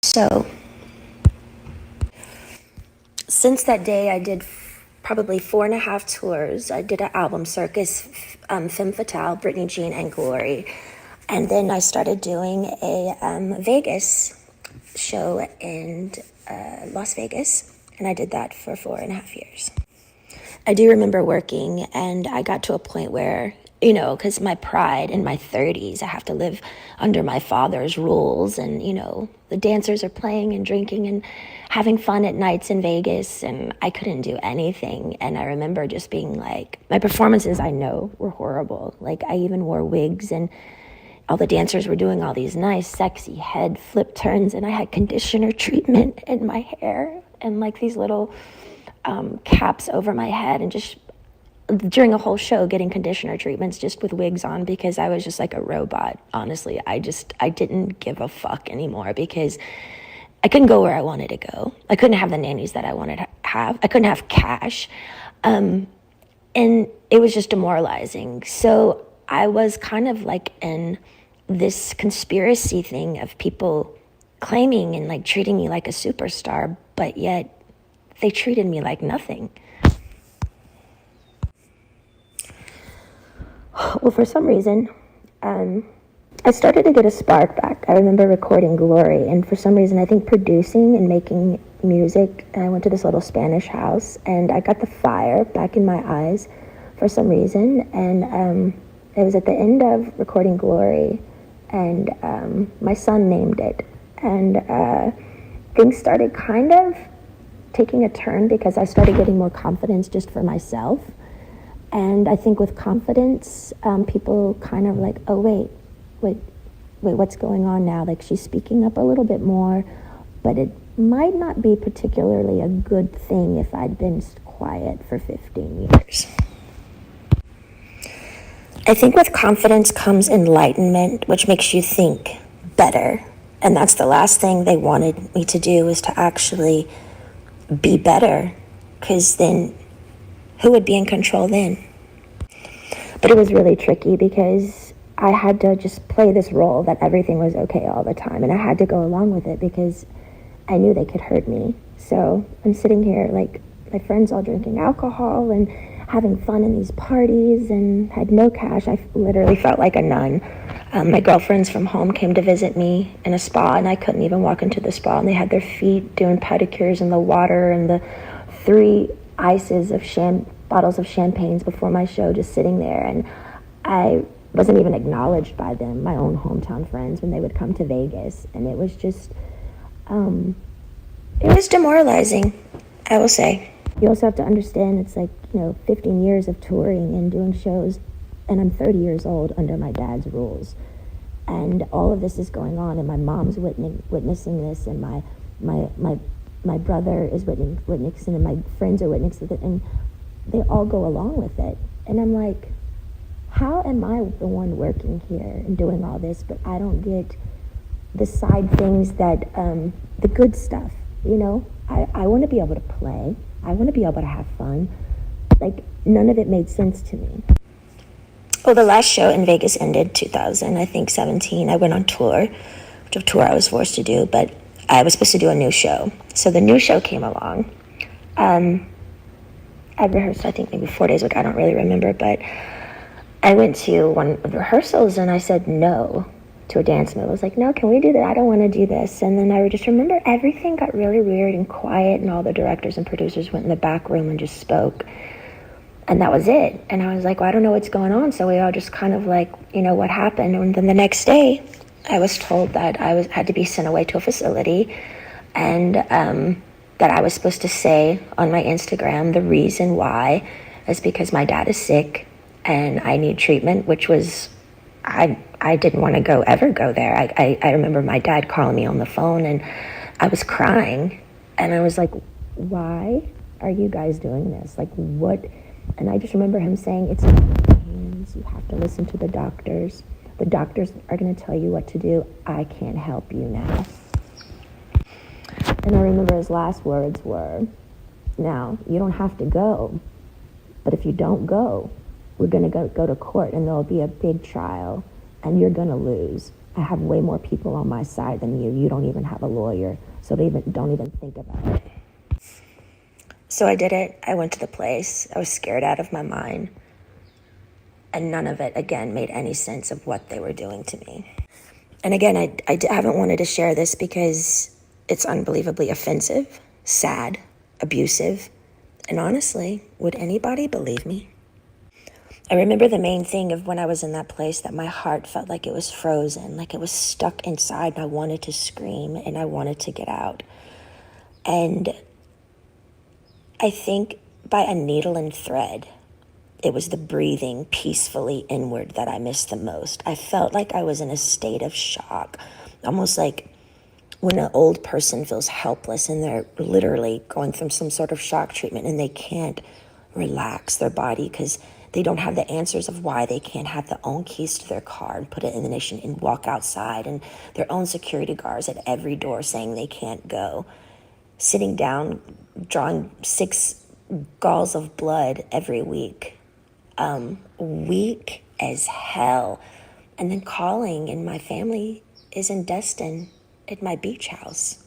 So, since that day, I did probably 4.5 tours. I did an album circus, Femme Fatale, Britney Jean, and Glory. And then I started doing a Vegas show in Las Vegas. And I did that for 4.5 years. I do remember working, and I got to a point where, because my pride in my 30s, I have to live under my father's rules. And, the dancers are playing and drinking and having fun at nights in Vegas, and I couldn't do anything. And I remember just being like, my performances, I know, were horrible. Like, I even wore wigs, and all the dancers were doing all these nice, sexy head flip turns, and I had conditioner treatment in my hair and like these little caps over my head, and just during a whole show getting conditioner treatments just with wigs on, because I was just like a robot. Honestly, I didn't give a fuck anymore, because I couldn't go where I wanted to go. I couldn't have the nannies that I wanted to have. I couldn't have cash. And it was just demoralizing. So I was kind of like in this conspiracy thing of people claiming and like treating me like a superstar, but yet they treated me like nothing. Well, for some reason, I started to get a spark back. I remember recording Glory, and for some reason, I think producing and making music, and I went to this little Spanish house, and I got the fire back in my eyes for some reason, and it was at the end of recording Glory, and my son named it, and things started kind of taking a turn, because I started getting more confidence just for myself. And I think with confidence, people kind of like, oh, wait, what's going on now? Like, she's speaking up a little bit more, but it might not be particularly a good thing if I'd been quiet for 15 years. I think with confidence comes enlightenment, which makes you think better. And that's the last thing they wanted me to do, is to actually be better, because then who would be in control then? But it was really tricky, because I had to just play this role that everything was okay all the time, and I had to go along with it because I knew they could hurt me. So I'm sitting here like my friends all drinking alcohol and having fun in these parties, and had no cash. I literally felt like a nun. My girlfriends from home came to visit me in a spa, and I couldn't even walk into the spa, and they had their feet doing pedicures in the water, and the 3 ices of bottles of champagnes before my show just sitting there, and I wasn't even acknowledged by them, my own hometown friends, when they would come to Vegas. And it was just it was demoralizing, I will say. You also have to understand, it's like, 15 years of touring and doing shows, and I'm 30 years old under my dad's rules, and all of this is going on, and my mom's witnessing this, and my brother is witnessing, and my friends are witnessing it, and they all go along with it. And I'm like, how am I the one working here and doing all this, but I don't get the side things that, the good stuff, I want to be able to play. I want to be able to have fun. Like, none of it made sense to me. Well, the last show in Vegas ended 2017. I went on tour, which a tour I was forced to do, but I was supposed to do a new show. So the new show came along. I rehearsed, I think, maybe 4 days ago. I don't really remember, but I went to one of the rehearsals, and I said no to a dance move. I was like, no, can we do that? I don't want to do this. And then I just remember everything got really weird and quiet, and all the directors and producers went in the back room and just spoke. And that was it. And I was like, well, I don't know what's going on. So we all just kind of like, what happened? And then the next day, I was told that I had to be sent away to a facility, and that I was supposed to say on my Instagram the reason why is because my dad is sick and I need treatment, which was, I didn't want to ever go there. I remember my dad calling me on the phone, and I was crying, and I was like, why are you guys doing this? Like, what? And I just remember him saying, it's not in your hands. You have to listen to the doctors. The doctors are going to tell you what to do. I can't help you now. And I remember his last words were, now, you don't have to go, but if you don't go, we're going to go to court, and there'll be a big trial, and you're going to lose. I have way more people on my side than you. You don't even have a lawyer, so don't even think about it. So I did it. I went to the place. I was scared out of my mind. And none of it, again, made any sense of what they were doing to me. And again, I haven't wanted to share this because it's unbelievably offensive, sad, abusive. And honestly, would anybody believe me? I remember the main thing of when I was in that place, that my heart felt like it was frozen, like it was stuck inside, and I wanted to scream and I wanted to get out. And I think by a needle and thread, it was the breathing peacefully inward that I missed the most. I felt like I was in a state of shock, almost like when an old person feels helpless and they're literally going through some sort of shock treatment and they can't relax their body because they don't have the answers of why they can't have their own keys to their car and put it in the ignition and walk outside, and their own security guards at every door saying they can't go. Sitting down, drawing 6 galls of blood every week. Weak as hell. And then calling, and my family is in Destin at my beach house.